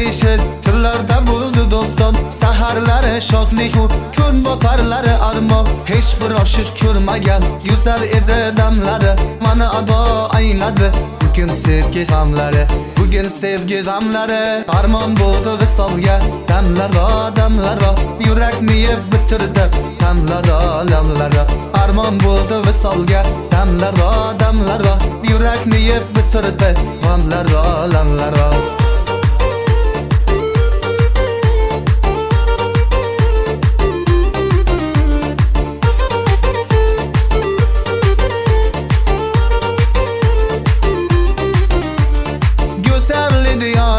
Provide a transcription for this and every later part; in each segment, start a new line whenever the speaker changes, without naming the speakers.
maishat turlarda bo'ldi doston. Saharlari shodlik, kun botarlari armon. Hech bir oshiq ko'rmagan yuzar edi damlari. Mana ado ayladi bugün sevgi damlari. Bugün sevgi damlari armon bo'ldi visolga. Damlar yurakni yeb bitirdi. Damlar armon bo'ldi visolga. Damlar yurakni yeb bitirdi. Damlar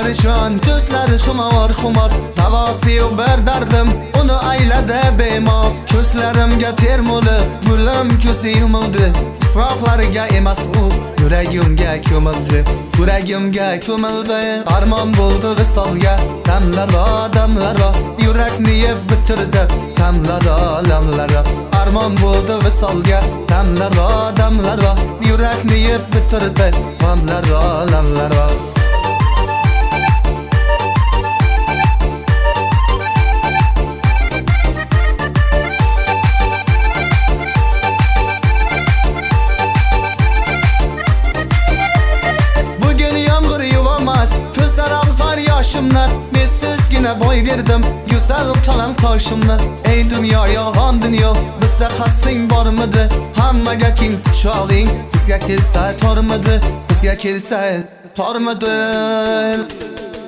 Diyarishon ko'zlari shumor xumor Tavosiyu bir dardim uni ayladi bemor Ko'zlarimga termuli gulim ko'zi yumildi Tuproqlariga emas u yuragimga ko'mildi Yuragimga ko'mildi armon bo'ldi visolga Damlar yurakni yeb bitirdi Damlar armon bo'ldi visolga Damlar yurakni yeb bitirdi Damlar Ko'zlar ağzar yaşımla Messizgina boy verdim Güzel utalan toshimni Ey dunyo yolg'on dunyo Bizda qasding bormidi Hammaga keng quchog'ing Bizga kelsa tormidi Bizga kelsa tormidi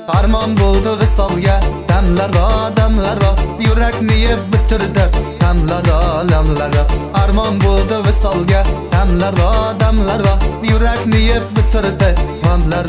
Armon bo'ldi visolga Damlar yurakni yeb bitirdi Damlar armon bo'ldi visolga Damlar yurakni yeb bitirdi Damlar